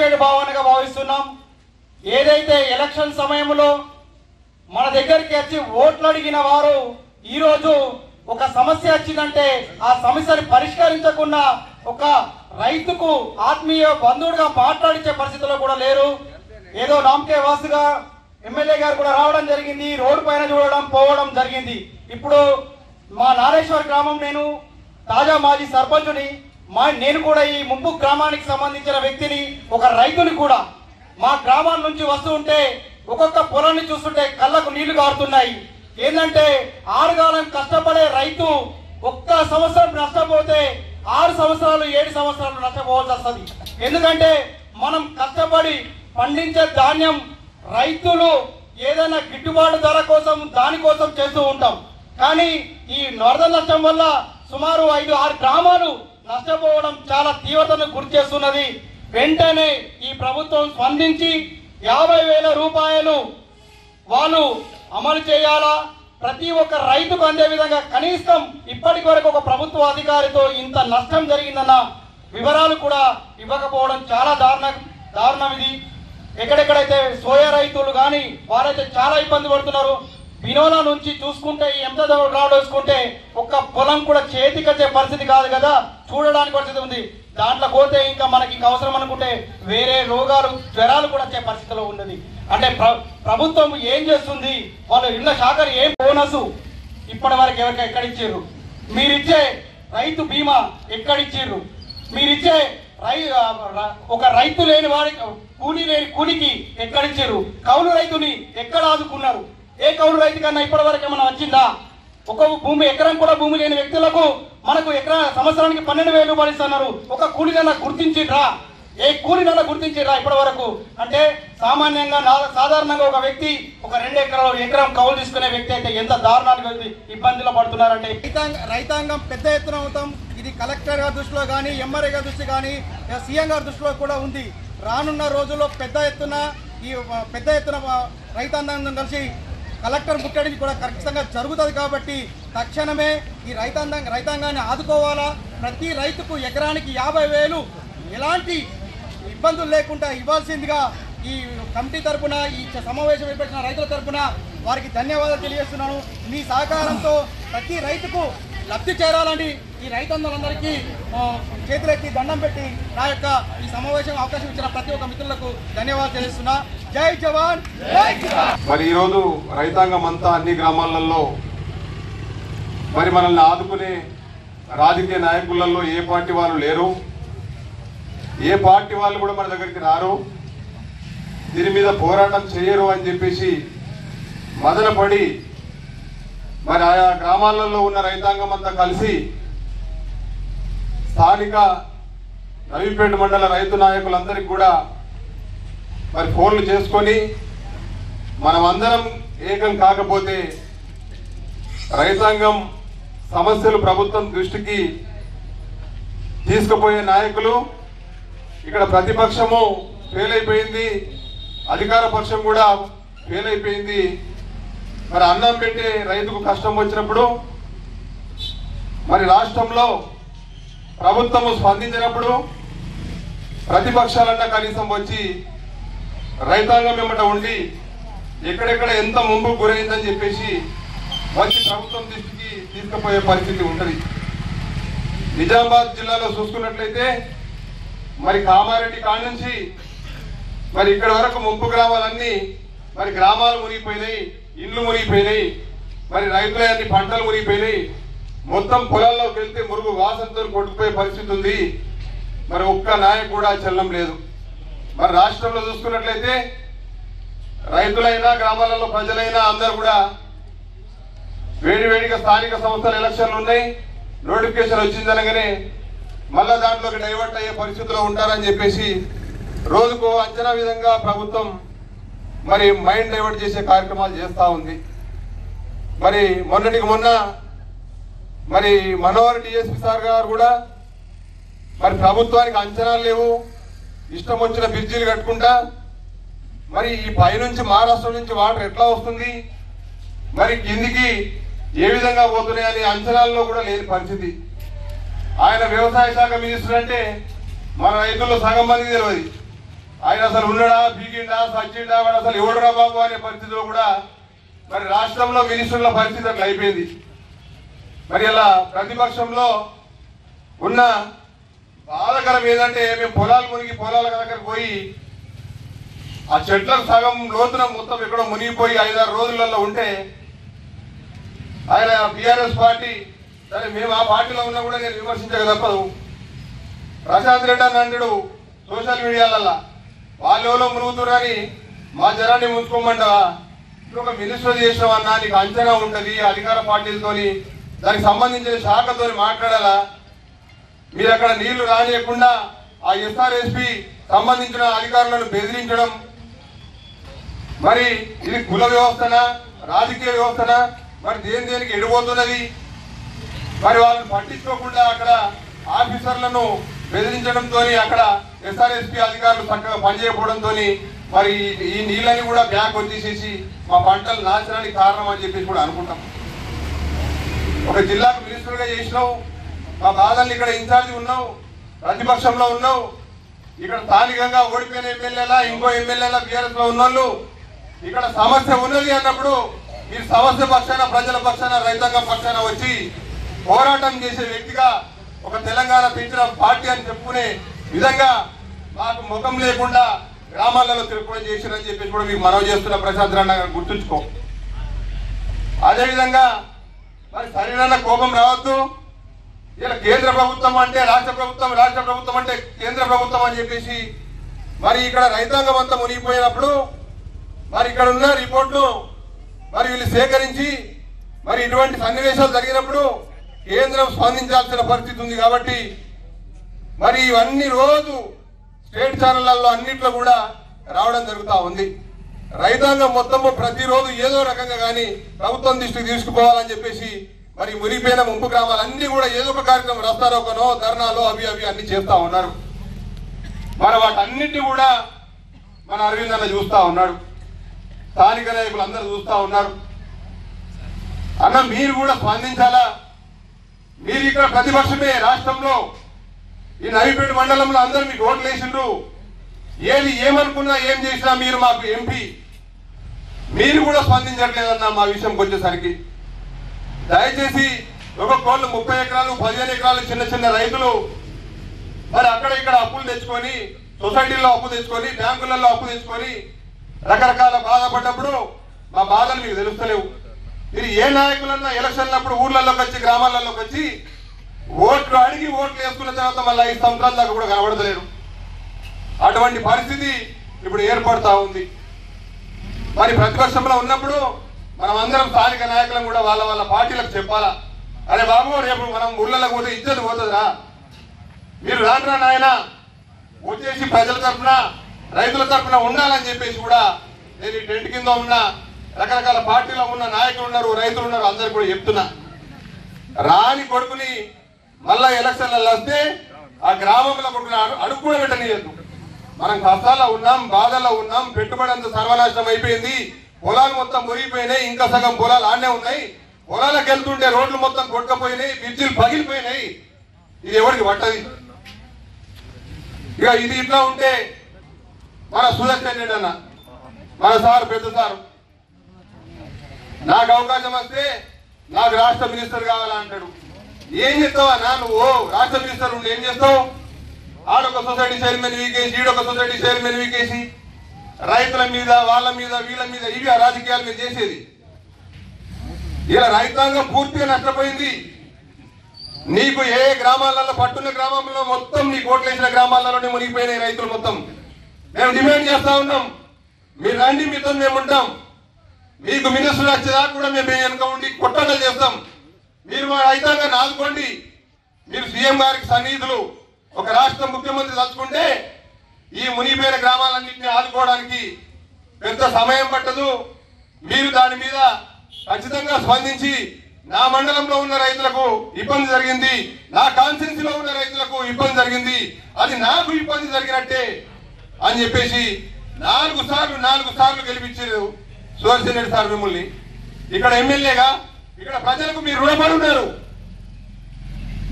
సిగ్గుచేటు భావనగా భావిస్తున్నాం. ఏదైతే ఎలక్షన్ సమయంలో మన దగ్గరికి వచ్చి ఓట్లు అడిగిన వారు ఈరోజు ఒక సమస్య వచ్చిందంటే ఆ సమస్యని పరిష్కరించకుండా ఒక రైతుకు ఆత్మీయ బంధువుడిగా మాట్లాడించే పరిస్థితుల్లో కూడా లేరు. ఏదో నామకే వాసుగా ఎమ్మెల్యే గారు కూడా రావడం జరిగింది, రోడ్డు పైన చూడడం పోవడం జరిగింది. ఇప్పుడు మా నారేశ్వర్ గ్రామం, నేను తాజా మాజీ సర్పంచుని, నేను కూడా ఈ ముంపు గ్రామానికి సంబంధించిన వ్యక్తిని, ఒక రైతుని కూడా. మా గ్రామాల నుంచి వస్తూ ఉంటే ఒక్కొక్క పొలాన్ని చూస్తుంటే కళ్ళకు నీళ్లు కారుతున్నాయి. ఏంటంటే 6 కాలం కష్టపడే రైతు ఒక్క సంవత్సరం నష్టపోతే 6 సంవత్సరాలు 7 సంవత్సరాలు నష్టపోవాల్సి వస్తుంది. ఎందుకంటే మనం కష్టపడి పండించే ధాన్యం రైతులు ఏదైనా గిట్టుబాటు ధర కోసం దానికోసం చేస్తూ ఉంటాం. కానీ ఈ వరద నష్టం వల్ల సుమారు 5-6 గ్రామాలు నష్టపోవడం చాలా తీవ్రతను గురి చేస్తున్నది. వెంటనే ఈ ప్రభుత్వం స్పందించి 50,000 రూపాయలు వాళ్ళు అమలు చేయాలా, ప్రతి ఒక్క రైతుకు అందే విధంగా. కనీసం ఇప్పటి వరకు ఒక ప్రభుత్వ అధికారితో ఇంత నష్టం జరిగిందన్న వివరాలు కూడా ఇవ్వకపోవడం చాలా దారుణం ఇది. ఎక్కడెక్కడైతే సోయా రైతులు కానీ వారైతే చాలా ఇబ్బంది పడుతున్నారు. బినోలా నుంచి చూసుకుంటే ఈ ఎంత గ్రౌండ్ వేసుకుంటే ఒక్క పొలం కూడా చేతికొచ్చే పరిస్థితి కాదు కదా, చూడడానికి పరిస్థితి ఉంది. దాంట్లో పోతే ఇంకా మనకి అవసరం అనుకుంటే వేరే రోగాలు, జ్వరాలు కూడా వచ్చే పరిస్థితిలో ఉన్నది. అంటే ప్రభుత్వం ఏం చేస్తుంది, వాళ్ళు ఇళ్ల శాఖలు ఏం బోనస్ ఇప్పటి వరకు ఎవరికి ఎక్కడిచ్చారు? మీరిచ్చే రైతు బీమా ఎక్కడిచ్చారు? మీరిచ్చే ఒక రైతు లేని వారికి, కూలీ లేని కూలికి ఎక్కడిచ్చారు? కౌలు రైతుని ఎక్కడ ఆదుకున్నారు? ఏ కౌలు రైతు కన్నా ఇప్పటి వరకు ఏమైనా వచ్చిందా? ఒక భూమి ఎకరం కూడా భూమి లేని వ్యక్తులకు మనకు సంవత్సరానికి 12,000 రూపాయలు ఇస్తున్నారు. ఒక కూలీనన్నా గుర్తించిరా? ఏ కూలీనన్నా గుర్తించిరా ఇప్పటి వరకు? అంటే సామాన్యంగా సాధారణంగా ఒక వ్యక్తి ఒక 2 ఎకరం కౌలు తీసుకునే వ్యక్తి అయితే ఎంత దారుణానికి ఇబ్బందులు పడుతున్నారంటే రైతాంగం పెద్ద ఎత్తున అవుతాం. ఇది కలెక్టర్ గారి దృష్టిలో కానీ, ఎంఆర్ఏ గారి దృష్టి కానీ, సీఎం గారి దృష్టిలో కూడా ఉంది. రానున్న రోజుల్లో పెద్ద ఎత్తున రైతాంగం కలిసి కలెక్టర్ ముట్టడికి కూడా ఖచ్చితంగా జరుగుతుంది. కాబట్టి తక్షణమే ఈ రైతాంగాన్ని ఆదుకోవాలా. ప్రతి రైతుకు ఎకరానికి 50,000 ఎలాంటి ఇబ్బందులు లేకుండా ఇవ్వాల్సిందిగా ఈ కమిటీ తరఫున, ఈ సమావేశం ఏర్పడిన రైతుల తరఫున వారికి ధన్యవాదాలు తెలియజేస్తున్నాను. మీ సహకారంతో ప్రతి రైతుకు లబ్ధి చేరాలని ఈ రైతన్నలందరికీ చేతులెత్తి దండం పెట్టి నా యొక్క ఈ సమావేశం అవకాశం ఇచ్చిన ప్రతి ఒక్క మిత్రులకు ధన్యవాదాలు తెలియజేస్తున్నా. జై జవాన్ జై కిసాన్. మరి ఈరోజు రైతాంగం అంతా అన్ని గ్రామాలలో మరి మనల్ని ఆదుకునే రాజకీయ నాయకులలో ఏ పార్టీ వాళ్ళు లేరు, ఏ పార్టీ వాళ్ళు కూడా మన దగ్గరికి రారు, దీని మీద పోరాటం చేయరు అని చెప్పేసి మదనపడి మరి ఆయా గ్రామాలలో ఉన్న రైతాంగం అంతా కలిసి స్థానిక నవీపేట మండల రైతు నాయకులందరికీ కూడా మరి ఫోన్లు చేసుకొని మనం అందరం ఏకం కాకపోతే రైతాంగం సమస్యలు ప్రభుత్వం దృష్టికి తీసుకుపోయే నాయకులు, ఇక్కడ ప్రతిపక్షము ఫెయిల్ అయిపోయింది, అధికార పక్షం కూడా ఫెయిల్ అయిపోయింది. మరి అన్నం పెట్టే రైతుకు కష్టం వచ్చినప్పుడు, మరి రాష్ట్రంలో ప్రభుత్వము స్పందించినప్పుడు ప్రతిపక్షాలన్నా కనీసం వచ్చి రైతాంగం వెంబట ఉండి ఎక్కడెక్కడ ఎంత ముంపు గురైందని చెప్పేసి వచ్చి ప్రభుత్వం దృష్టికి తీసుకుపోయే పరిస్థితి ఉంటుంది. నిజామాబాద్ జిల్లాలో చూసుకున్నట్లయితే మరి కామారెడ్డి కాడి నుంచి మరి ఇక్కడ వరకు ముంపు గ్రామాలన్నీ మరి గ్రామాలు మునిగిపోయినాయి, ఇళ్ళు మునిగిపోయినాయి, మరి రైతుల అన్ని పంటలు మునిగిపోయినాయి. మొత్తం పొలాల్లోకి వెళ్తే మురుగు వాసనతో కొట్టుకుపోయే పరిస్థితి ఉంది. మరి ఒక్క నాయకు కూడా చెల్లం లేదు. మరి రాష్ట్రంలో చూసుకున్నట్లయితే రైతులైనా గ్రామాలలో ప్రజలైనా అందరూ కూడా వేడివేడిగా స్థానిక సంస్థల ఎలక్షన్లు ఉన్నాయి, నోటిఫికేషన్ వచ్చిందనగానే మళ్ళా దాంట్లోకి డైవర్ట్ అయ్యే పరిస్థితిలో ఉంటారని చెప్పేసి రోజుకు అంచనా విధంగా ప్రభుత్వం మరి మైండ్ డైవర్ట్ చేసే కార్యక్రమాలు చేస్తూ ఉంది. మరి మొన్నటికి మొన్న మరి మనోహర్ డిఎస్పీ సార్ గారు కూడా మరి ప్రభుత్వానికి అంచనాలు లేవు, ఇష్టం వచ్చిన బ్రిడ్జీలు కట్టుకుంటా మరి ఈ పైనుంచి మహారాష్ట్ర నుంచి వాటర్ ఎట్లా వస్తుంది, మరి కిందికి ఏ విధంగా పోతున్నాయని అంచనాల్లో కూడా లేని పరిస్థితి. ఆయన వ్యవసాయ శాఖ మినిస్టర్ అంటే మన రైతుల్లో సగం మందికి తెలియదు. ఆయన అసలు ఉన్నాడా, బీగిండా, సచ్చిండా, వాడు అసలు ఎవడురా బాబు అనే పరిస్థితిలో కూడా మరి రాష్ట్రంలో మినిస్టర్ల పరిస్థితి అట్లా అయిపోయింది. మరి ఇలా ప్రతిపక్షంలో ఉన్న బాధకరం ఏదంటే మేము పొలాలు మునిగి పొలాల దగ్గరకు పోయి ఆ చెట్లకు సగం లోతున మొత్తం ఎక్కడో మునిగిపోయి 5-6 రోజులలో ఉంటే ఆయన బీఆర్ఎస్ పార్టీ, సరే మేము ఆ పార్టీలో ఉన్నా కూడా నేను విమర్శించక తప్పదు. ప్రశాంత్ రెడ్డి అని అంటాడు సోషల్ మీడియాలల్లా, వాళ్ళు ఎవరో మునుగుతురని మా జనాన్ని ముంచుకోమంటావా? ఇప్పుడు ఒక మినిస్టర్ చేసినావన్నా నీకు అంచనా ఉంటుంది, అధికార పార్టీలతోని దానికి సంబంధించిన శాఖతో మాట్లాడాలా? మీరు అక్కడ నీళ్లు రానియకుండా ఆ ఎస్ఆర్ఎస్పి సంబంధించిన అధికారులను బెదిరించడం, మరి ఇది కుల వ్యవస్థనా, రాజకీయ వ్యవస్థనా, మరి దేనికి ఎడిపోతున్నది? మరి వాళ్ళని పట్టించుకోకుండా అక్కడ ఆఫీసర్లను బెదిరించడంతో అక్కడ ఎస్ఆర్ఎస్పి అధికారులు చక్కగా పనిచేయకపోవడంతో మరి ఈ నీళ్ళని కూడా బ్యాక్ వచ్చేసేసి మా పంటలు నాశనానికి కారణం అని చెప్పేసి కూడా అనుకుంటాం. ఒక జిల్లాకు మినిస్టర్గా చేసినావు, మా బాధల్ని ఇక్కడ ఇన్ఛార్జి ఉన్నావు, ప్రతిపక్షంలో ఉన్నావు, ఇక్కడ స్థానికంగా ఓడిపోయిన ఎమ్మెల్యేలా ఇంకో ఎమ్మెల్యేలా బీఆర్ఎస్ లో ఉన్నోళ్ళు ఇక్కడ సమస్య ఉన్నది అన్నప్పుడు మీరు సమస్య పక్షాన, ప్రజల పక్షాన, రైతాంగం పక్షాన వచ్చి పోరాటం చేసే వ్యక్తిగా ఒక తెలంగాణ పెంచిన పార్టీ అని చెప్పుకునే విధంగా మాకు ముఖం లేకుండా గ్రామాలలో తిరుగుబడి చేసిరని చెప్పేసి కూడా మీకు మనవి చేస్తున్న ప్రశాంత్ రెడ్డి గారు గుర్తుంచుకో. అదేవిధంగా మరి సరైన కోపం రావద్దు. ఇలా కేంద్ర ప్రభుత్వం అంటే రాష్ట్ర ప్రభుత్వం, రాష్ట్ర ప్రభుత్వం అంటే కేంద్ర ప్రభుత్వం అని చెప్పేసి మరి ఇక్కడ రైతాంగం అంతా మునిగిపోయినప్పుడు మరి ఇక్కడ ఉన్న రిపోర్ట్లు మరి వీళ్ళు సేకరించి మరి ఇటువంటి సన్నివేశాలు జరిగినప్పుడు కేంద్రం స్పందించాల్సిన పరిస్థితి ఉంది. కాబట్టి మరి ఇవన్నీ రోజు స్టేట్ ఛానళ్లలో అన్నిట్లో కూడా రావడం జరుగుతూ ఉంది. రైతాంగం మొత్తము ప్రతిరోజు ఏదో రకంగా కానీ ప్రభుత్వం దృష్టికి తీసుకుపోవాలని చెప్పేసి మరి మునిగిపోయిన ముంపు గ్రామాలన్నీ కూడా ఏదో ఒక కార్యక్రమం, రస్తారోకనో, ధర్నాలో అవి అన్ని చేస్తా ఉన్నారు. మరి వాటన్నిటిని కూడా మన అరవింద్ అన్న చూస్తా ఉన్నాడు, స్థానిక నాయకులు అందరూ చూస్తా ఉన్నారు. అన్న మీరు కూడా స్పందించాలా? మీరు ఇక్కడ ప్రతిపక్షమే రాష్ట్రంలో, ఈ నవీపేట మండలంలో అందరూ మీకు ఓట్లు వేసిండ్రు. ఏది ఏమనుకున్నా ఏం చేసినా మీరు మాకు ఎంపీ, మీరు కూడా స్పందించట్లేదన్న మా విషయంకి వచ్చేసరికి. దయచేసి ఒక కోళ్ళు 30 ఎకరాలు 15 ఎకరాలు చిన్న చిన్న రైతులు మరి అక్కడ ఇక్కడ అప్పులు తెచ్చుకొని, సొసైటీల్లో అప్పు తెచ్చుకొని, బ్యాంకులలో అప్పు తెచ్చుకొని రకరకాల బాధపడ్డప్పుడు మా బాధలు మీకు తెలుస్తలేవు. మీరు ఏ నాయకులన్నా ఎలక్షన్లప్పుడు ఊర్లలోకి వచ్చి, గ్రామాలలోకి వచ్చి ఓట్లు అడిగి ఓట్లు వేసుకున్న తర్వాత మళ్ళీ 5 సంవత్సరాల దాకా కూడా కనబడతలేరు. అటువంటి పరిస్థితి ఇప్పుడు ఏర్పడతా ఉంది. మరి ప్రతిపక్షంలో ఉన్నప్పుడు మనం అందరం స్థానిక నాయకులను కూడా వాళ్ళ వాళ్ళ పార్టీలకు చెప్పాలా, అరే బాబు రేపు మనం ఊళ్ళలోకి పోతే ఇజ్జత్ పోతుందిరా, మీరు రానురా నాయన వచ్చేసి ప్రజల తరఫున, రైతుల తరఫున ఉండాలని చెప్పేసి కూడా నేను ఈ టెంట్ కింద ఉన్న రకరకాల పార్టీలో ఉన్న నాయకులు ఉన్నారు, రైతులు ఉన్నారు, అందరు కూడా చెప్తున్నా. రాని కొడుకుని మళ్ళా ఎలక్షన్లలో వస్తే ఆ గ్రామంలో కొడుకుని అడుగు కూడా పెట్టనీయద్దు. మనం కష్టాల్లో ఉన్నాం, బాధల్లో ఉన్నాం, పెట్టుబడి అంతా సర్వనాశనం అయిపోయింది, పొలాలు మొత్తం మురిగిపోయినాయి, ఇంకా సగం పొలాలు ఆడనే ఉన్నాయి, పొలాలకు వెళ్తుంటే రోడ్లు మొత్తం కొట్టుకపోయినాయి, బ్రిడ్జిలు పగిలిపోయినాయి. ఇది ఎవరికి పట్టది? ఇక ఇది ఇట్లా ఉంటే మన సుదర్శన్ రెడ్డి అన్న, మన సార్, పెద్ద సార్, నాకు అవకాశం వస్తే నాకు రాష్ట్ర మినిస్టర్ కావాలంటాడు. ఏం చేస్తావు అన్నా నువ్వు? రాష్ట్ర మినిస్టర్ ఉండి ఏం చేస్తావు? ఆడొక society chairman VKC, ఈడొక society chairman VKC రైతుల మీద, వాళ్ళ మీద, వీళ్ళ మీద, ఇవి ఆ రాజకీయాలు మీరు చేసేది. ఇలా రైతాంగం పూర్తిగా నష్టపోయింది. నీకు ఏ గ్రామాలలో, పట్టున్న గ్రామంలో మొత్తం నీ కోట్లేసిన గ్రామాలలోనే మునిగిపోయినాయి రైతులు మొత్తం. మేము డిమాండ్ చేస్తా ఉన్నాం, మీరు రండి, మీతో మేము ఉంటాం, మీకు మినిస్టర్ వచ్చేదాకా కూడా మేము వెనుక ఉండి కొట్టడలు చేస్తాం. మీరు మా రైతాంగాన్ని ఆదుకోండి. మీరు సీఎం గారికి సన్నిహితులు, ఒక రాష్ట్ర ముఖ్యమంత్రి తలుచుకుంటే ఈ మునిగిపోయిన గ్రామాలన్నింటినీ ఆదుకోవడానికి పెద్ద సమయం పట్టదు. మీరు దాని మీద ఖచ్చితంగా స్పందించి నా మండలంలో ఉన్న రైతులకు ఇబ్బంది జరిగింది, నా కాన్స్టిట్యున్సీలో ఉన్న రైతులకు ఇబ్బంది జరిగింది, అది నాకు ఇబ్బంది జరిగినట్టే అని చెప్పేసి 4 సార్లు గెలిపించారు సుదర్శన్ రెడ్డి సార్ మిమ్మల్ని. ఇక్కడ ఎమ్మెల్యేగా ఇక్కడ ప్రజలకు మీరు రుణపడి ఉన్నారు.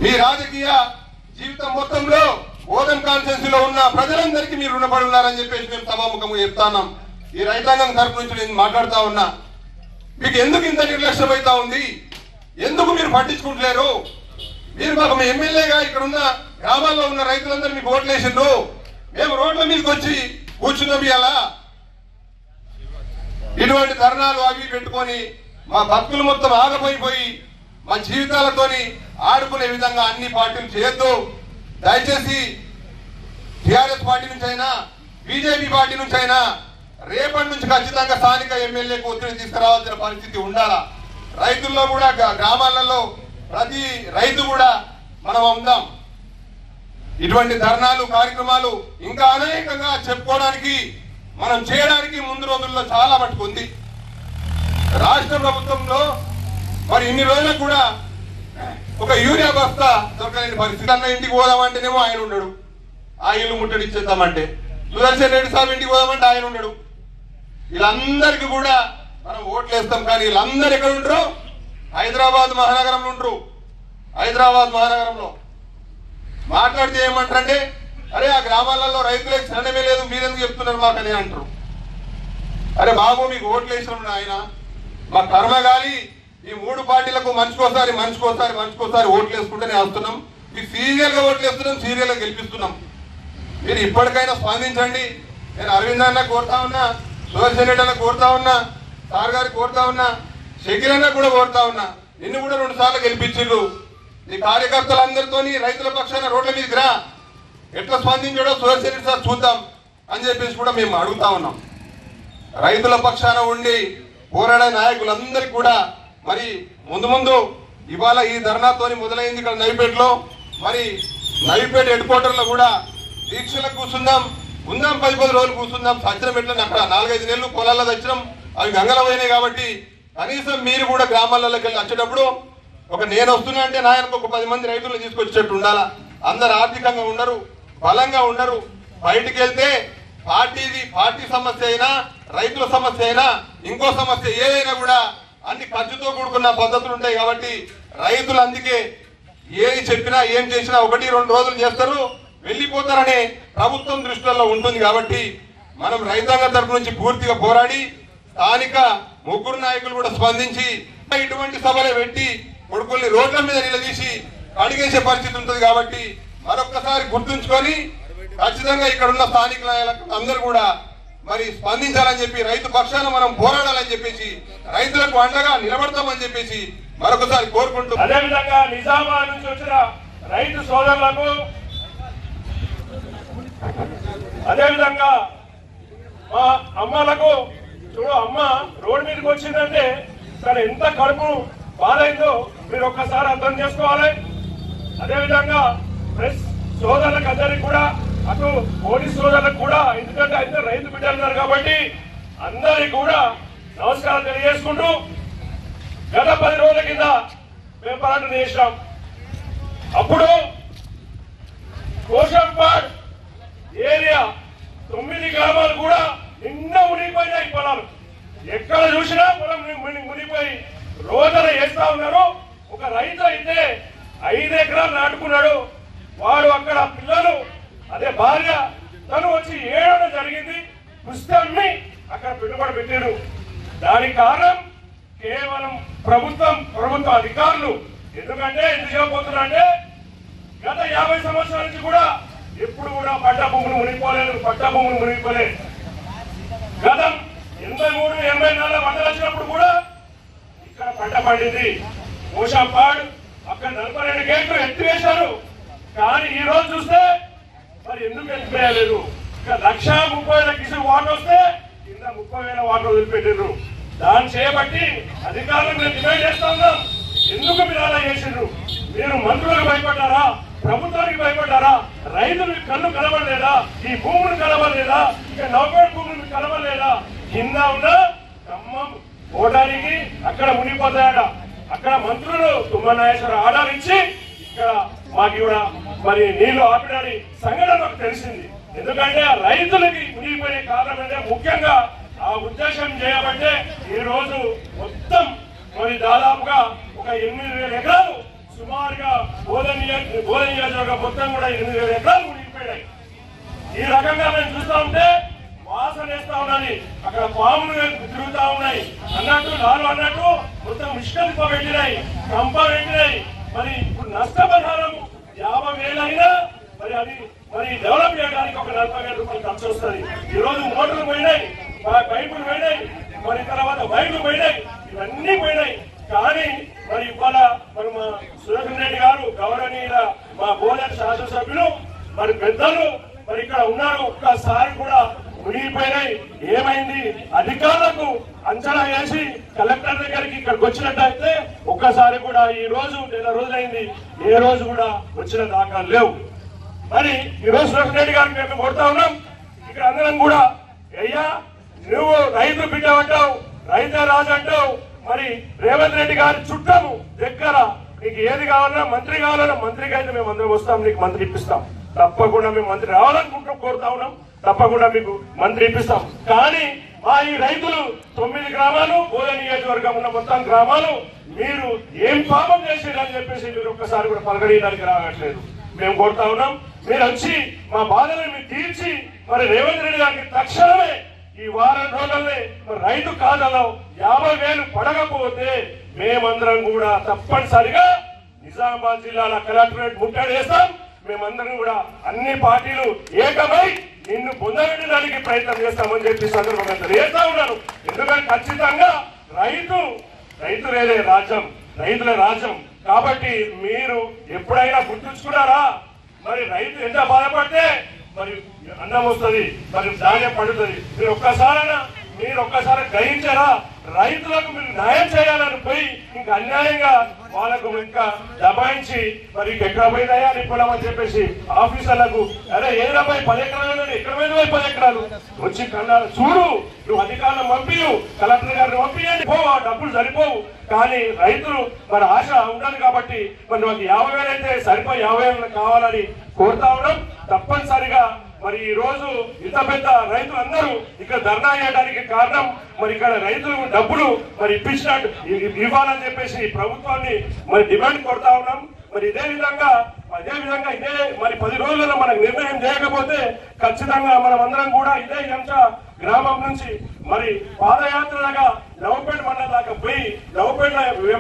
మీ రాజకీయ జీవితం మొత్తంలో ఓదన్ కాన్స్టిట్యూన్సీలో ఉన్న ప్రజలందరికీ మీరు రుణపడి ఉన్నారని చెప్పేసి మేము సభాముఖంగా చెప్తాన్నాం. ఈ రైతాంగం తరపు నుంచి నేను మాట్లాడుతా ఉన్నా. మీకు ఎందుకు ఇంత నిర్లక్ష్యం అవుతా ఉంది? ఎందుకు మీరు పట్టించుకుంటలేరు? మీరు మాకు ఎమ్మెల్యేగా ఇక్కడ ఉన్న గ్రామాల్లో ఉన్న రైతులందరూ మీకు ఓట్లు వేసిండ్రు. మేము రోడ్ల మీదకి వచ్చి కూర్చున్నాం. ఇలా ఇటువంటి ధర్నాలు అవి పెట్టుకొని మా భక్తులు మొత్తం ఆగపోయిపోయి మా జీవితాలతోని ఆడుకునే విధంగా అన్ని పార్టీలు చేయొద్దు. దయచేసి టిఆర్ఎస్ పార్టీ నుంచి అయినా బీజేపీ పార్టీ నుంచి అయినా రేపటి నుంచి ఖచ్చితంగా స్థానిక ఎమ్మెల్యేకు ఒత్తిడి తీసుకురావాల్సిన పరిస్థితి ఉండాలా. రైతుల్లో కూడా గ్రామాలలో ప్రతి రైతు కూడా మనం ఉందాం. ఇటువంటి ధర్నాలు కార్యక్రమాలు ఇంకా అనేకంగా చెప్పుకోవడానికి మనం చేయడానికి ముందు రోజుల్లో చాలా మట్టుకుంది. రాష్ట్ర ప్రభుత్వంలో మరి ఇన్ని రోజులకు కూడా ఒక యూరియా బస్తా దొరకలేని పరిస్థితి. అన్న ఇంటికి పోదామంటేనేమో ఆయన ఉండడు, ఆ ఇల్లు ముట్టడి ఇచ్చేద్దామంటే. సుదర్శన్ రెడ్డి సాబ్ ఇంటికి పోదామంటే ఆయన ఉండడు. వీళ్ళందరికీ కూడా మనం ఓట్లు వేస్తాం. కానీ వీళ్ళందరూ ఎక్కడ ఉంటారు? హైదరాబాద్ మహానగరంలో ఉంటారు. హైదరాబాద్ మహానగరంలో మాట్లాడితే ఏమంటారంటే, అరే ఆ గ్రామాలలో రైతులకు శరణమే లేదు, మీరెందుకు చెప్తున్నారు మాకని అంటారు. అరే బాబు, మీకు ఓట్లు వేసినాం ఆయన, మా కర్మగాలి ఈ మూడు పార్టీలకు మనిషికోసారి ఓట్లు వేసుకుంటూనే వస్తున్నాం. మీకు సీరియల్ గా ఓట్లు వేస్తున్నాం, సీరియల్ గా గెలిపిస్తున్నాం. మీరు ఇప్పటికైనా స్పందించండి. నేను అరవింద్ అన్న కోరుతా ఉన్నా, సుదర్శన్ రెడ్డి అన్న కోరుతా ఉన్నా, సార్ గారికి కోరుతా ఉన్నా, షకీల్ అన్న కూడా కోరుతా ఉన్నా. నిన్ను కూడా 2 సార్లు గెలిపించిండ్రు. నీ కార్యకర్తలందరితో రైతుల పక్షాన రోడ్ల మీదకి రా, ఎట్లా స్పందించాడో సుదర్శన్ రెడ్డి సార్ చూద్దాం అని చెప్పేసి కూడా మేము అడుగుతా ఉన్నాం. రైతుల పక్షాన ఉండి పోరాడే నాయకులందరికీ కూడా మరి ముందు ఇవాళ ఈ ధర్నాతోని మొదలైంది ఇక్కడ నవిపేటలో. మరి నవిపేట హెడ్ క్వార్టర్లో కూడా దీక్షలకు కూర్చుందాం, ఉందాం, 10 రోజులు కూర్చుందాం. సత్యం ఎట్లని అక్కడ 4-5 నెలలు పొలాల్లో తెచ్చినాం, అవి గంగలో పోయినాయి. కాబట్టి కనీసం మీరు కూడా గ్రామాలలోకి వెళ్ళి వచ్చేటప్పుడు నేను వస్తున్నా అంటే నాయనకు ఒక 10 మంది రైతులను తీసుకొచ్చేటట్టు ఉండాలా. అందరు ఆర్థికంగా ఉండరు, బలంగా ఉండరు. బయటికి వెళ్తే పార్టీ సమస్య అయినా, రైతుల సమస్య అయినా, ఇంకో సమస్య ఏదైనా కూడా అన్ని ఖర్చుతో కూడుకున్న పద్ధతులు ఉంటాయి. కాబట్టి రైతులు అందుకే ఏది చెప్పినా ఏం చేసినా 1-2 రోజులు చేస్తారు, వెళ్ళిపోతారనే ప్రభుత్వం దృష్టిలో ఉంటుంది. కాబట్టి మనం రైతాంగం తరపు నుంచి పూర్తిగా పోరాడి స్థానిక 3 నాయకులు కూడా స్పందించి ఇటువంటి సభలే పెట్టి కొడుకుల్ని రోడ్ల మీద నిలదీసి అడిగేసే పరిస్థితి ఉంటుంది. కాబట్టి మరొక్కసారి గుర్తుంచుకొని ఖచ్చితంగా ఇక్కడ ఉన్న స్థానిక నాయకులు అందరూ కూడా మరి స్పందించాలని చెప్పి, రైతు పక్షాన మనం పోరాడాలని చెప్పేసి, రైతులకు అండగా నిలబడతామని చెప్పేసి మరొకసారి కోరుకుంటూ, అదేవిధంగా నిజామాబాద్ నుంచి వచ్చిన రైతు సోదరులకు, అదేవిధంగా మా అమ్మలకు, చూడు అమ్మ రోడ్డు మీదకి వచ్చిందంటే తను ఎంత కడుపు బాధైందో మీరు ఒక్కసారి అర్థం చేసుకోవాలి. అదేవిధంగా ప్రెస్ సోదరులకు అందరికి కూడా, అటు పోలీస్ సోదరులకు కూడా, ఎందుకంటే అయితే రైతు బిడ్డలు ఉన్నారు కాబట్టి అందరికి కూడా నమస్కారం తెలియజేసుకుంటూ, గత 10 రోజుల కింద మేము పోరాటం చేసినాం. అప్పుడు కోశంపాడ్ ఏరియా 9 గ్రామాలు కూడా నిన్న మునిగిపోయినాయి పొలాలు. ఎక్కడ చూసినా పొలం మునిగిపోయి రోజున వేస్తా ఉన్నారు. ఒక రైతు అయితే 5 ఎకరాలు నాటుకున్నాడు. వాడు అక్కడ పిల్లలు, అదే భార్య, తను వచ్చి ఏడవడం జరిగింది. పుస్తకాన్ని అక్కడ పెట్టుబడి పెట్టాడు. దానికి కారణం కేవలం ప్రభుత్వ అధికారులు. ఎందుకంటే ఎందుకు చెప్పబోతున్నా అంటే గత 50 సంవత్సరాల నుంచి కూడా ఎప్పుడు కూడా పట్ట భూములు మునిగిపోలేదు. గతం 83-84 వరదలు వచ్చినప్పుడు కూడా ఇక్కడ పంట పండింది. కోశంపాడ్ అక్కడ 42 గేట్లు ఎత్తివేశారు. కానీ ఈ రోజు చూస్తే మరి ఎందుకు ఎత్తివేయలేదు? ఇక్కడ 1,30,000 క్యూసెక్ వాటర్ వస్తే కింద 30,000 వాటర్ వదిలిపెట్టిండ్రు. దాన్ని చేయబట్టి అధికారులు మేము డిమాండ్ చేస్తా ఉన్నాం. ఎందుకు మీరు అలా చేసిండ్రు? మీరు మంత్రులకు భయపడ్డారా? ప్రభుత్వానికి భయపడ్డారా? రైతులకు కళ్ళు కలవలేదా? ఈ భూములు కలవలేదా? ఇక నౌకర్ భూములు కలవలేదా? కింద ఉన్న ఖమ్మం పోవడానికి అక్కడ మునిగిపోతాయట. అక్కడ మంత్రులు తుమ్మనాయేశ్వర ఆర్డర్ ఇచ్చి ఇక్కడ మాకు కూడా మరి నీళ్లు ఆపడానికి సంఘటన మాకు తెలిసింది. ఎందుకంటే రైతులకి మునిగిపోయే కారణం అంటే ముఖ్యంగా ఆ ఉద్దేశం చేయబట్టే ఈ రోజు మొత్తం మరి దాదాపుగా ఒక 8,000 ఎకరాలు సుమారుగా బోధన నియోజకవర్గం మొత్తం కూడా 8,000 ఎకరాలు మునిగిపోయినాయి. ఈ రకంగా మేము చూస్తా ఉంటే వాసన వేస్తా ఉన్నది, అక్కడ పాములు తిరుగుతా ఉన్నాయి అన్నట్టు నాలుగు అన్నట్టు మొత్తం ఇష్కలు పెట్టినాయి, కంప పెట్టినాయి. మరి ఇప్పుడు నష్టపరిహారం 50,000 అయినా మరి అది మరి డెవలప్ చేయడానికి ఒక 40,000 రూపాయలు ఖర్చు వస్తుంది. ఈ రోజు మోటార్లు పోయినాయి, పైపులు పోయినాయి, మరి తర్వాత వైర్లు పోయినాయి, ఇవన్నీ పోయినాయి. కానీ మరి ఇవాళ మరి మా సురేంద్ర రెడ్డి గారు గౌరవనీయుల మా బోధన శాసనసభ్యులు మరి పెద్దలు మరి ఇక్కడ ఉన్నారు, ఒక్కసారి కూడా మునిగిపోయినాయి. ఏమైంది? అధికారులకు అంచనా వేసి కలెక్టర్ దగ్గరికి ఇక్కడికి వచ్చినట్టయితే ఒక్కసారి కూడా ఈ రోజు నెల రోజులైంది, ఏ రోజు కూడా వచ్చిన దాఖలు లేవు. మరి ఈ రోజు సురేంద్ర రెడ్డి గారికి మేము కొడతా ఉన్నాం. ఇక్కడ అందరం కూడా అయ్యా నువ్వు రైతు బిడ్డ అంటావు, రైతే రాజు అంటావు, మరి రేవంత్ రెడ్డి గారి చుట్టము దగ్గర నీకు ఏది కావాలన్నా మంత్రి కావాలన్నా మంత్రికి అయితే మేము అందరం వస్తాం, నీకు మంత్రి ఇప్పిస్తాం. తప్పకుండా మేము మంత్రి రావాలనుకుంటాం, కోరుతా ఉన్నాం, తప్పకుండా మీకు మంత్రి ఇప్పిస్తాం. కానీ మా ఈ రైతులు 9 గ్రామాలు బోధన నియోజకవర్గం ఉన్న మొత్తం గ్రామాలు మీరు ఏం పాపం చేసేదని చెప్పేసి మీరు ఒక్కసారి కూడా పలకడడానికి రావట్లేదు. మేము కోరుతా ఉన్నాం, మీరు వచ్చి మా బాధలను మీరు తీర్చి మరి రేవంత్ రెడ్డి గారికి తక్షణమే ఈ వారం రోజులనే రైతు ఖాతాలో 50,000 పడకపోతే మేమందరం కూడా తప్పనిసరిగా నిజామాబాద్ జిల్లాల కలెక్టరేట్ ముట్టడి చేస్తాం. మేమందరం కూడా అన్ని పార్టీలు ఏకమై నిన్ను పొందబెట్టడానికి ప్రయత్నం చేస్తామని చెప్పి సందర్భంగా తెలియజేస్తా ఉన్నాను. ఎందుకంటే ఖచ్చితంగా రైతులేదే రాజ్యం, రైతుల రాజ్యం. కాబట్టి మీరు ఎప్పుడైనా గుర్తుంచుకున్నారా? మరి రైతు ఎంత బాధపడితే మరి అన్నం వస్తుంది, మరి ధాన్యం పడుతుంది. మీరు ఒక్కసారి గ్రహించారా? రైతులకు మీరు న్యాయం చేయాలని పోయి ఇంకా అన్యాయంగా వాళ్ళకు ఇంకా దబాయించి మరి ఎక్కడ పోయినాయా నీ పొలం అని చెప్పేసి ఆఫీసర్లకు అరే ఏదైనా 10 ఎకరాలు ఎక్కడ పోయినా 10 ఎకరాలు వచ్చి కన్నాలు చూడు, నువ్వు అధికారులను పంపియు, కలెక్టర్ గారిని పంపియండి, పో, ఆ డబ్బులు సరిపోవు. కానీ రైతులు మరి ఆశ ఉండదు కాబట్టి మరి మాకు 50,000 అయితే సరిపోయి 50,000 కావాలని కోరుతా ఉన్నాం. తప్పనిసరిగా మరి ఈ రోజు ఇంత పెద్ద రైతులందరూ ఇక్కడ ధర్నా చేయడానికి కారణం మరి ఇక్కడ రైతులు డబ్బులు మరి ఇప్పించినట్టు ఇవ్వాలని చెప్పేసి ప్రభుత్వాన్ని మరి డిమాండ్ కొడతా ఉన్నాం. మరి ఇదే విధంగా ఇదే మరి 10 రోజులలో మనకు నిర్ణయం చేయకపోతే ఖచ్చితంగా మనం అందరం కూడా ఇదే అంశ గ్రామం నుంచి మరి పాదయాత్రలుగా నవపేట మండలం దాకా పోయి నవపేట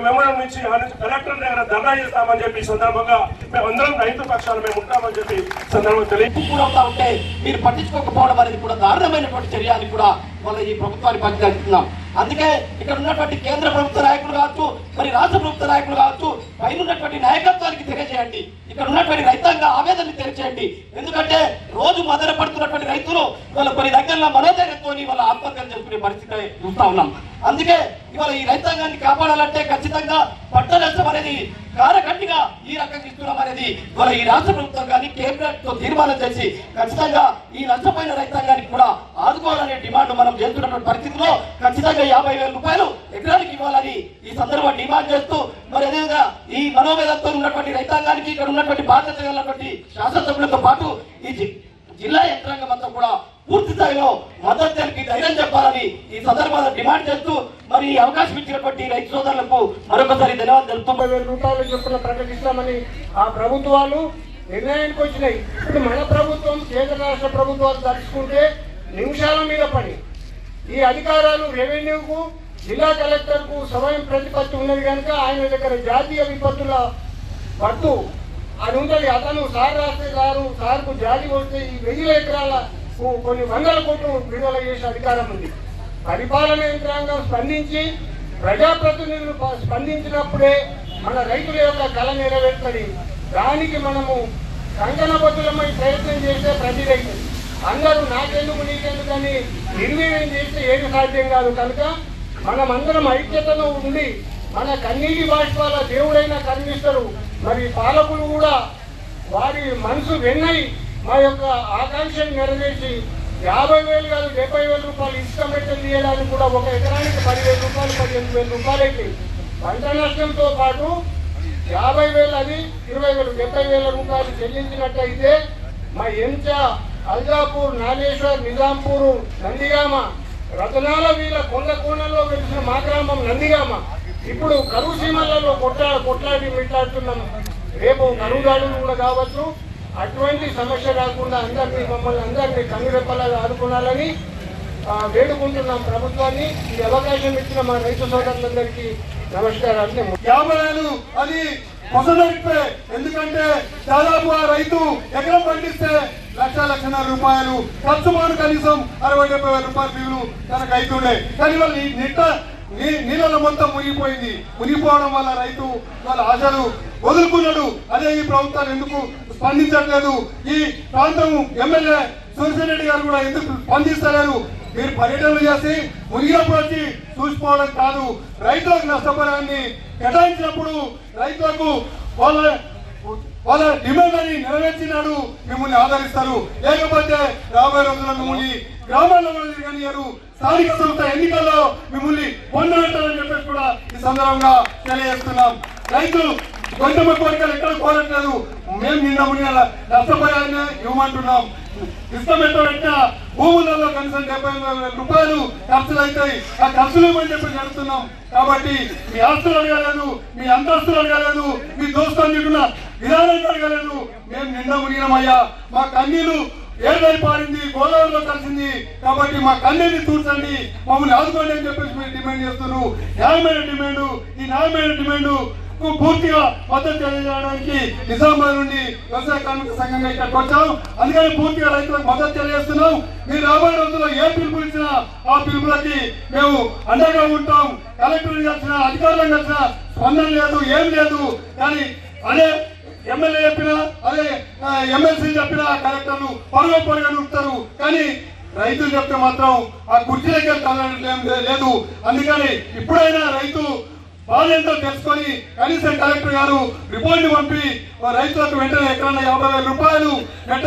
మెమోరం నుంచి కలెక్టర్ దగ్గర ధర్నా చేస్తామని చెప్పి సందర్భంగా మేమందరం రైతు పక్షాలు మేము ఉంటామని చెప్పి సందర్భంగా తెలియకుండా ఉంటే మీరు పట్టించుకోకపోవడం అనేది కూడా దారుణమైనటువంటి చర్య అని కూడా వాళ్ళ ఈ ప్రభుత్వాన్ని పరిగణిస్తున్నాం. అందుకే ఇక్కడ ఉన్నటువంటి కేంద్ర ప్రభుత్వ నాయకులు కావచ్చు, మరి రాష్ట్ర ప్రభుత్వ నాయకులు కావచ్చు, పైన ఉన్నటువంటి నాయకత్వానికి తెలియజేయండి, ఇక్కడ ఉన్నటువంటి రైతాంగ ఆవేదనని తెలియజేయండి. ఎందుకంటే రోజు మదన పడుతున్నటువంటి రైతులు వాళ్ళ కొన్ని దగ్గర మనోధైర్యంతో వాళ్ళ ఆత్మహత్యలు చేసుకునే పరిస్థితి చూస్తా ఉన్నాం. అందుకే ఇవాళ ఈ రైతాంగాన్ని కాపాడాలంటే ఖచ్చితంగా పంట నష్టం అనేది కారగట్టిగా ఈ రకంగా ఇస్తున్నాం అనేది ఇవాళ ఈ రాష్ట్ర ప్రభుత్వం కానీ కేబినెట్ తో తీర్మానం చేసి ఖచ్చితంగా ఈ నష్టపోయిన రైతాంగానికి కూడా ఆదుకోవాలనే డిమాండ్ మనం చేస్తున్నటువంటి పరిస్థితిలో ఖచ్చితంగా 50,000 రూపాయలు ఎకరానికి ఇవ్వాలని ఈ సందర్భంగా డిమాండ్ చేస్తూ మరి అదేవిధంగా ఈ మనోవేదంతో ఉన్నటువంటి రైతాంగానికి ఇక్కడ ఉన్నటువంటి బాధ్యత ఉన్నటువంటి శాసనసభ్యులతో పాటు ఈ జిల్లా యంత్రాంగం అంతా కూడా పూర్తి స్థాయిలో మద్దతుకి ధైర్యం చెప్పాలని ఈ సందర్భంగా డిమాండ్ చేస్తూ మరి ఈ అవకాశం ఇచ్చినటువంటి రైతు సోదరులకు మరొకసారి ధన్యవాదాలు తెలుపుతూ 90,000 రూపాయలు చొప్పున ప్రకటిస్తామని ఆ ప్రభుత్వాలు నిర్ణయానికి వచ్చినాయి. ఇప్పుడు మన ప్రభుత్వం కేంద్ర రాష్ట్ర ప్రభుత్వాలు తలుచుకుంటే నిమిషాల మీద పని ఈ అధికారాలు రెవెన్యూకు జిల్లా కలెక్టర్ కు స్వయం ప్రతిపత్తి ఉన్నది కనుక ఆయన దగ్గర జాతీయ విపత్తుల పట్టు అని ఉంటుంది. అతను సార్ రాస్తే సార్కు జాతి వస్తే ఈ 1000 ఎకరాల కొన్ని 100 కోట్లు విడుదల చేసే అధికారం ఉంది. పరిపాలన యంత్రాంగం స్పందించి ప్రజాప్రతినిధులు స్పందించినప్పుడే మన రైతుల యొక్క కళ నెరవేరుతుంది. దానికి మనము కంకణబద్ధులమై ప్రయత్నం చేస్తే ప్రతి రైతు అందరూ నాకెందుకు నీకెందుకు అని నిర్వీర్యం చేస్తే ఏది సాధ్యం కాదు. కనుక మనమందరం ఐక్యతలో ఉండి మన కన్నీటి బాష్పాల దేవుడైన కరుణిస్తారు. మరి పాలకులు కూడా వారి మనసు వెన్నై మా యొక్క ఆకాంక్షను నెరవేర్చి 50,000 కాదు 70,000 రూపాయలు ఇసుక మెట్టలు తీయడానికి కూడా ఒక ఎకరానికి 10,000 రూపాయలు 15,000 రూపాయలు అయితే పంట నష్టంతో పాటు 50,000 అది 20,000 70,000 రూపాయలు చెల్లించినట్టయితే మా ఎంచ అల్జాపూర్ నాగేశ్వర్ నిజాంపూర్ నందిగామ రతనాల వీళ్ళ కొండ కోణంలో వెలిసిన మా గ్రామం నందిగామ ఇప్పుడు కరువు సీమలలో కొట్లాడి మిట్లాడుతున్నాం. రేపు కరువుదారులు కూడా కావచ్చు. అటువంటి సమస్య రాకుండా మమ్మల్ని అందరినీ కన్నురెప్పలాగా ఆదుకోవాలని వేడుకుంటున్నాం ప్రభుత్వాన్ని. ఈ అవకాశం ఇచ్చిన మా రైతు సోదరులందరికీ నమస్కారాలు. 50,000 అది కొసనరిపే. ఎందుకంటే దాదాపు ఆ రైతు ఎకరం పండిస్తే లక్షన్నర రూపాయలు ఖర్చు మాను కనీసం 60-70 రూపాయలు బిల్లు తనకు అవుతుండే. కానీ వాళ్ళు నీళ్ళలో మొత్తం మునిగిపోవడం వల్ల రైతు వాళ్ళ ఆశలు వదులుకున్నాడు. అదే ఈ ప్రభుత్వాలు ఎందుకు స్పందించట్లేదు? ఈ ప్రాంతం ఎమ్మెల్యే సూర్యరెడ్డి గారు కూడా ఎందుకు స్పందిస్తలేరు? మీరు పర్యటనలు చేసి మునిగినప్పుడు వచ్చి చూసిపోవడం కాదు, రైతులకు నష్టపరాన్ని కేటాయించినప్పుడు రైతులకు వాళ్ళ డిమాండ్ అని నెరవేర్చినాడు మిమ్మల్ని ఆదరిస్తారు. లేకపోతే రాబోయే రోజుల్లో మిమ్మల్ని గ్రామాల్లో కూడా తిరగనియరు. స్థానిక సంస్థ ఎన్నికల్లో మిమ్మల్ని పొందబెట్టాలని చెప్పేసి కూడా ఈ సందర్భంగా తెలియజేస్తున్నాం. రైతులు కొంచెం కోరికలు ఎక్కడ కోరట్లేదు. మేము నిన్న నష్టపరిహారాన్ని ఇవ్వమంటున్నాం. ఇష్టం పెట్టబెట్టిన భూములలో కనీసం 75,000 రూపాయలు ఖర్చులు అవుతాయి. ఆ ఖర్చులు ఇవ్వని చెప్పి జరుగుతున్నాం. కాబట్టి మీ ఆస్తులు అడగలేదు, మీ అంతస్తులు అడగలేదు, మీ దోస్తులు మీకున్న విధానం అడగలేదు. మేము నిండా మునిగినమయ్యా. మా కన్నీళ్లు ఏడై పారింది, గోదావరిలో కలిసింది. కాబట్టి మా కన్నీని తూర్చండి, మమ్మల్ని ఆదుకోండి అని చెప్పేసి మీరు డిమాండ్ చేస్తున్నారు. న్యాయమైన డిమాండ్. ఈ న్యాయమైన డిమాండ్ పూర్తిగా మద్దతు తెలియజేయడానికి నిజామాబాద్ నుండి వ్యవసాయ కార్మిక సంఘంగా ఇక్కడికి వచ్చాం. అందుకని పూర్తిగా రైతులకు మద్దతు తెలియజేస్తున్నాం. మీరు రాబోయే రోజుల్లో ఏ పిలుపులు ఇచ్చినా ఆ పిలుపులకి మేము అండగా ఉంటాం. కలెక్టర్ కలిసిన, అధికారులను కలిసిన స్పందన లేదు, ఏం లేదు. కానీ అదే ఎమ్మెల్యే చెప్పినా, అదే ఎమ్మెల్సీ చెప్పినా కలెక్టర్లు పరుగా నడుపుతారు. కానీ రైతులు చెప్తే మాత్రం ఆ కుర్చీ దగ్గర కలగడం లేదు. అందుకని ఇప్పుడైనా రైతు బాధ్యతలు తెలుసుకొని కనీసం కలెక్టర్ గారు రిపోర్ట్ పంపి రైతులకు వెంటనే ఎకరాన 50,000 రూపాయలు, వెంట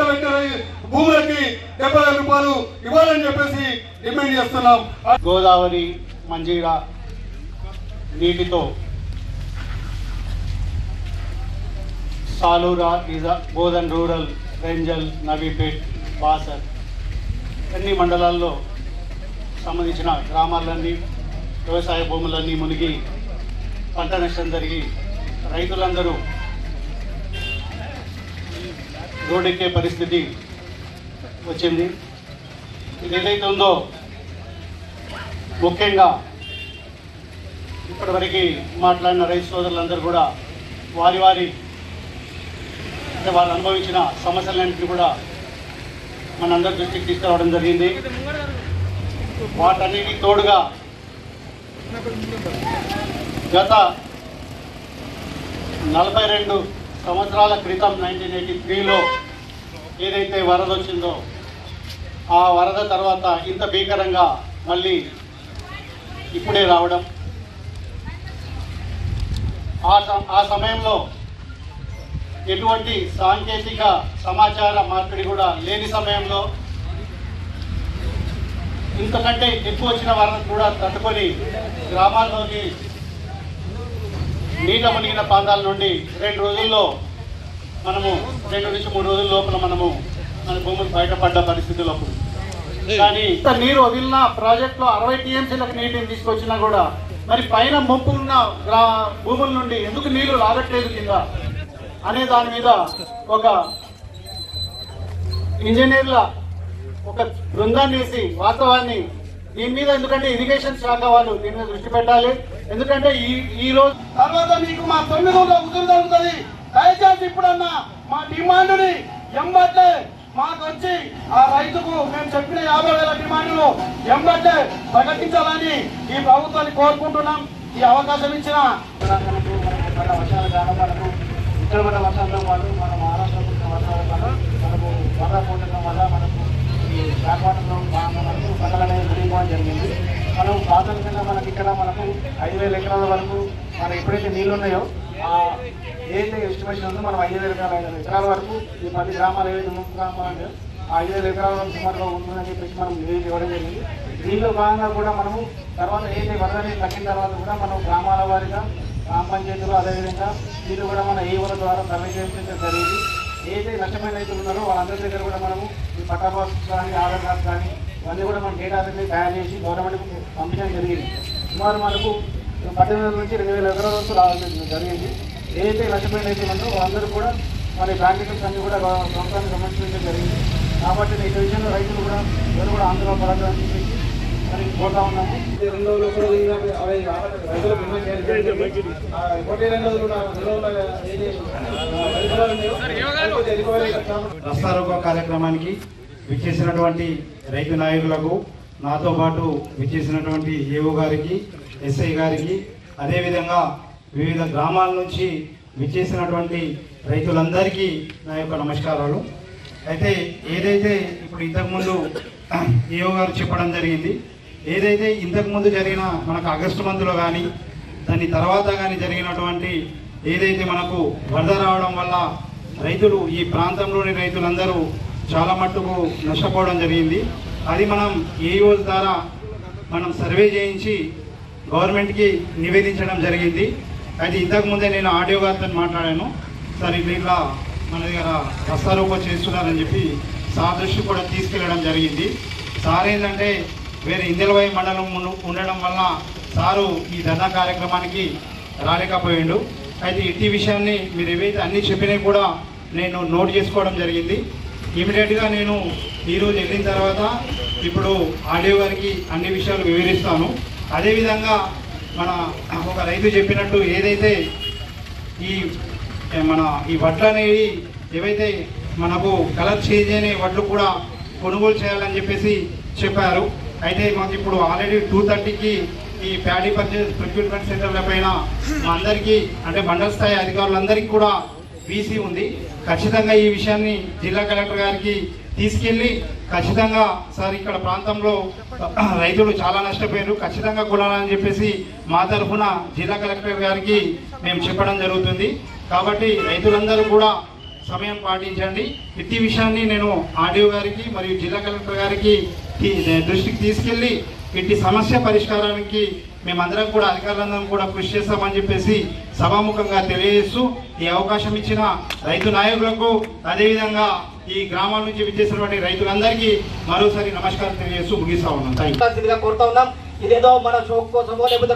భూములకి 70,000 రూపాయలు ఇవ్వాలని చెప్పేసి డిమాండ్ చేస్తున్నాం. గోదావరి మంజీరా నీటితో సాలూరా, బోధన్ రూరల్, రేంజల్, నవీపేట్, బాసర్ అన్ని మండలాల్లో సంబంధించిన గ్రామాలన్నీ, వ్యవసాయ భూములన్నీ మునిగి పంట నష్టం జరిగి రైతులందరూ రోడ్డెక్కే పరిస్థితి వచ్చింది. ఇది ఏదైతే ఉందో ముఖ్యంగా ఇప్పటివరకు మాట్లాడిన రైతు సోదరులందరూ కూడా వారి అంటే వాళ్ళు అనుభవించిన సమస్యలన్నింటినీ కూడా మనందరి దృష్టికి తీసుకురావడం జరిగింది. వాటన్నిటికి తోడుగా గత 42 సంవత్సరాల క్రితం 1983లో ఏదైతే వరద వచ్చిందో ఆ వరద తర్వాత ఇంత భీకరంగా మళ్ళీ ఇప్పుడే రావడం, ఆ సమయంలో ఎటువంటి సాంకేతిక సమాచార మార్పిడి కూడా లేని సమయంలో ఇంతకంటే ఎక్కువ వచ్చిన వరద కూడా తట్టుకొని గ్రామాల్లోని నీట మునిగిన ప్రాంతాల నుండి 2 రోజుల్లో మనము 2 నుంచి 3 రోజుల లోపల మన భూములు బయటపడ్డ పరిస్థితుల్లో. కానీ నీరు వదిలిన ప్రాజెక్టులో 60 టీఎంసీలకు నీటిని తీసుకొచ్చినా కూడా మరి పైన ముంపు ఉన్న భూముల నుండి ఎందుకు నీళ్లు రాగట్లేదు కింద అనే దాని మీద ఒక ఇంజనీర్ల ఒక బృందాన్ని వేసి వాస్తవాన్ని దీని మీద, ఎందుకంటే ఇరిగేషన్ శాఖ వాళ్ళు దీని మీద దృష్టి పెట్టాలి. ఎందుకంటే ఈ రోజు తర్వాత మీకు మా 900 ఉదురు జరుగుతుంది. దయచేసి ఇప్పుడన్నా మా డిమాండ్ని ఎంబట్టే మాకు వచ్చి ఆ రైతుకు మేము చెప్పిన 50,000 డిమాండ్లు ఎంబట్టే ప్రకటించాలని ఈ ప్రభుత్వాన్ని కోరుకుంటున్నాం. ఈ అవకాశం ఇచ్చిన వర్షాల కారణాలకు ఇక్కడ పడ్డ వర్షాలతో పాటు మన మహారాష్ట్ర వర్షాల వల్ల మనకు వరద పోటం వల్ల మనకు ఈ శాఖవాటంలో మనకు పంటలు అనేది మునిగిపోవడం జరిగింది. మనం ప్రాథమికంగా మనకి ఇక్కడ మనకు 5,000 ఎకరాల వరకు మనం ఎప్పుడైతే నీళ్ళు ఉన్నాయో ఏదైతే ఎస్టిమేషన్ ఉందో మనం 5,000 ఎకరాల వరకు ఈ 10 గ్రామాలు ఏదైతే 3 గ్రామాలు అంటే ఆ 5,000 ఎకరాల వరకు సుమారుగా ఉంటుందని చెప్పేసి మనం నివేదిక ఇవ్వడం జరిగింది. దీంట్లో భాగంగా కూడా మనము తర్వాత ఏదైతే వరద అనేది తగ్గిన తర్వాత కూడా మనం గ్రామాల వారీగా గ్రామ పంచాయతీలు అదేవిధంగా వీళ్ళు కూడా మన ఏఓల ద్వారా సర్వే చేయించడం జరిగింది. ఏదైతే నష్టమైన రైతులు ఉన్నారో వాళ్ళందరి దగ్గర కూడా మనము ఈ పట్టాపాస్ కానీ ఆధార్ కార్డు కానీ ఇవన్నీ కూడా మనం డేటా అనేది తయారు చేసి గవర్నమెంట్కి పంపించడం జరిగింది. సుమారు మనకు 18,000 నుంచి 2,000 ఎకరాల వరకు రావడం జరిగింది. ఏదైతే నష్టపోయిన రైతులు వాళ్ళందరూ కూడా మరి ప్రాక్టికల్స్ అన్ని కూడా ప్రభుత్వాన్ని సమర్పించడం జరిగింది. కాబట్టి ఈ విషయంలో రైతులు కూడా ఎవరు కూడా ఆందోళన పడాలని చెప్పేసి మరి కోరుతా ఉన్నాము. 2 రోజులు కూడా రైతులకు బీమా చేయాలి. 2 రోజులు రస్తారోకో కార్యక్రమానికి విచ్చేసినటువంటి రైతు నాయకులకు, నాతో పాటు విచ్చేసినటువంటి ఏఓ గారికి, ఎస్ఐ గారికి, అదేవిధంగా వివిధ గ్రామాల నుంచి విచ్చేసినటువంటి రైతులందరికీ నా యొక్క నమస్కారాలు. అయితే ఏదైతే ఇప్పుడు ఇంతకుముందు ఏఓ గారు చెప్పడం జరిగింది, ఏదైతే ఇంతకుముందు జరిగిన మనకు ఆగస్టు మంత్లో కానీ దాని తర్వాత కానీ జరిగినటువంటి ఏదైతే మనకు వరద రావడం వల్ల రైతులు, ఈ ప్రాంతంలోని రైతులందరూ చాలా మట్టుకు నష్టపోవడం జరిగింది. అది మనం ఏఓ ద్వారా మనం సర్వే చేయించి గవర్నమెంట్కి నివేదించడం జరిగింది. అయితే ఇంతకుముందే నేను ఆడియో గారితో మాట్లాడాను, సార్ ఇట్లా మన దగ్గర రస్తారోకో చేస్తున్నారని చెప్పి సార్ దృష్టి కూడా తీసుకెళ్ళడం జరిగింది. సార్ ఏంటంటే వేరే ఇందెలవై మండలం ఉండడం వల్ల సారు ఈ ధర్నా కార్యక్రమానికి రాలేకపోయిండు. అయితే ఇట్టి విషయాన్ని మీరు ఏవైతే అన్నీ చెప్పినా కూడా నేను నోట్ చేసుకోవడం జరిగింది. ఇమీడియట్గా నేను ఈరోజు వెళ్ళిన తర్వాత ఇప్పుడు ఆడియో గారికి అన్ని విషయాలు వివరిస్తాను. అదేవిధంగా మన ఒక రైతు చెప్పినట్టు ఏదైతే ఈ వడ్లు అనేవి ఏవైతే మనకు కలర్ చేంజ్ అయిన వడ్లు కూడా కొనుగోలు చేయాలని చెప్పేసి చెప్పారు. అయితే మాకు ఇప్పుడు ఆల్రెడీ 230కి ఈ ప్యాడీ పర్చేజ్ ప్రొక్యూర్మెంట్ సెంటర్ల పైన మా అందరికీ అంటే మండల స్థాయి అధికారులందరికీ కూడా వీసీ ఉంది. ఖచ్చితంగా ఈ విషయాన్ని జిల్లా కలెక్టర్ గారికి తీసుకెళ్ళి ఖచ్చితంగా సార్ ఇక్కడ ప్రాంతంలో రైతులు చాలా నష్టపోయారు, ఖచ్చితంగా కొనాలని చెప్పేసి మా తరఫున జిల్లా కలెక్టర్ గారికి మేము చెప్పడం జరుగుతుంది. కాబట్టి రైతులందరూ కూడా సమయం పాటించండి. ఇట్టి విషయాన్ని నేను ఆడియో గారికి మరియు జిల్లా కలెక్టర్ గారికి దృష్టికి తీసుకెళ్ళి ఇట్టి సమస్య పరిష్కారానికి మేమందరం కూడా అధికారులందరం కూడా కృషి చేస్తామని చెప్పేసి సభాముఖంగా తెలియజేస్తూ ఈ అవకాశం ఇచ్చిన రైతు నాయకులకు, అదేవిధంగా ఈ గ్రామాల నుంచి విచ్చేసినటువంటి రైతులందరికీ మరోసారి నమస్కారం తెలియజేస్తూ ముగిస్తా ఉన్నాం. కోరుతా ఉన్నాం. ఇదేదో మన షోక్ కోసమో లేకపోతే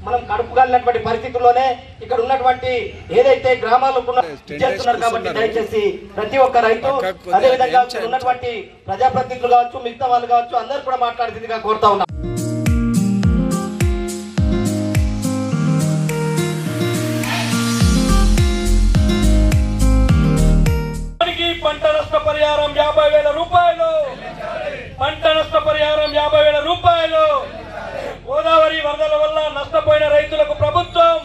మనం కడుపు కాలినటువంటి పరిస్థితుల్లోనే ఇక్కడ ఉన్నటువంటి ఏదైతే గ్రామాలు చేస్తున్నారు. కాబట్టి దయచేసి ప్రతి ఒక్క రైతు, అదేవిధంగా ఉన్నటువంటి ప్రజాప్రతినిధులు కావచ్చు, మిగతా వాళ్ళు కావచ్చు, అందరూ కూడా మాట్లాడుతుందిగా కోరుతా ఉన్నాం. పంట నష్ట పరిహారం 50,000 రూపాయలు, పంట నష్ట పరిహారం 50,000 రూపాయలు. గోదావరి వరదల వల్ల నష్టపోయిన రైతులకు ప్రభుత్వం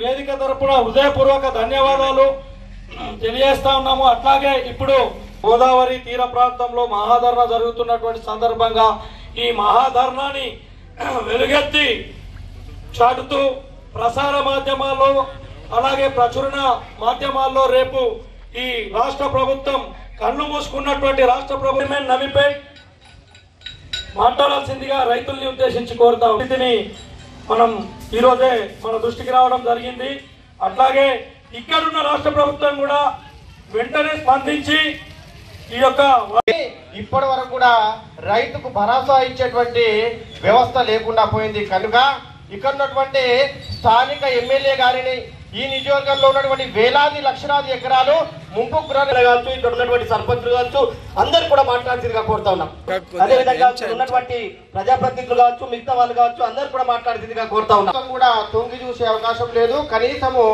వేదిక తరపున హృదయపూర్వక ధన్యవాదాలు తెలియజేస్తా ఉన్నాము. అట్లాగే ఇప్పుడు గోదావరి తీర ప్రాంతంలో మహాధర్నా జరుగుతున్నటువంటి సందర్భంగా ఈ మహాధర్నాని వెలుగెత్తి చాటుతూ ప్రసార మాధ్యమాల్లో అలాగే ప్రచురణ మాధ్యమాల్లో రేపు ఈ రాష్ట్ర ప్రభుత్వం కళ్ళు మూసుకున్నటువంటి రాష్ట్ర ప్రభుత్వం నవిపై మాట్లాడాల్సిందిగా రైతుల్ని ఉద్దేశించి కోరుతాం. వీటిని మనం ఈరోజే మన దృష్టికి రావడం జరిగింది. అట్లాగే ఇక్కడున్న రాష్ట్ర ప్రభుత్వం కూడా వెంటనే స్పందించి ఈ యొక్క ఇప్పటి వరకు కూడా రైతుకు భరోసా ఇచ్చేటువంటి వ్యవస్థ లేకుండా పోయింది. కనుక ఇక్కడ ఉన్నటువంటి స్థానిక ఎమ్మెల్యే గారిని, ఈ నియోజకవర్గంలో ఉన్నటువంటి వేలాది లక్షలాది ఎకరాలు ముంపు గురైన కావచ్చు, ఇక్కడ ఉన్నటువంటి సర్పంచులు కావచ్చు, అందరూ కూడా మాట్లాడాల్సిందిగా కోరుతా ఉన్నాం. అదేవిధంగా ఉన్నటువంటి ప్రజాప్రతినిధులు కావచ్చు, మిగతా వాళ్ళు కావచ్చు, అందరూ కూడా మాట్లాడాల్సిందిగా కోరుతా ఉన్నాం. కూడా తొంగి చూసే అవకాశం లేదు. కనీసము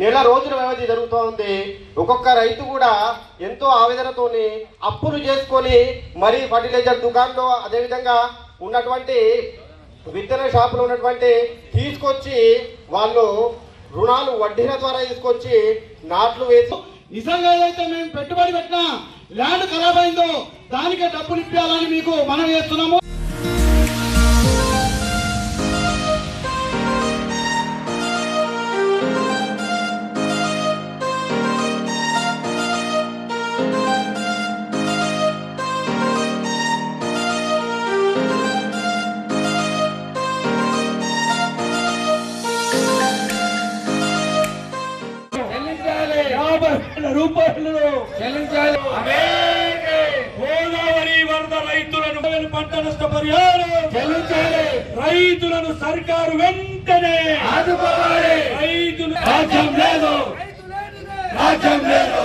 నెల రోజుల వ్యవధి జరుగుతూ ఉంది. ఒక్కొక్క రైతు కూడా ఎంతో ఆవేదనతోని అప్పులు చేసుకొని మరి ఫర్టిలైజర్ దుకాణంలో, అదేవిధంగా ఉన్నటువంటి విత్తన షాపులో ఉన్నటువంటి తీసుకొచ్చి వాళ్ళు రుణాలు వడ్డీల ద్వారా తీసుకొచ్చి నాట్లు వేసి నిజంగా ఏదైతే మేము పెట్టుబడి పెట్టినా ల్యాండ్ ఖరాబ్ అయిందో దానికే డబ్బులు ఇప్పించాలని మీకు మనం చేస్తున్నాము. రూపాయలను చెల్లించాలి. గోదావరి వరద రైతులను పంట నష్ట పరిహారం చెల్లించాలి. రైతులను సర్కారు వెంటనే ఆదుకోవాలి. రైతులు రాజ్యం లేదు, రాజ్యం లేదు,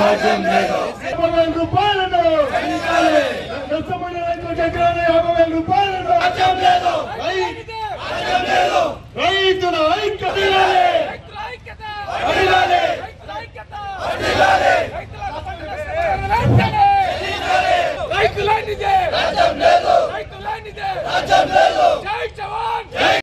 రాజ్యం లేదు. 50,000 రూపాయలను నష్టపోయిన రైతులకు ఎకరానికి 50,000 రూపాయలను రాజ్యం లేదు.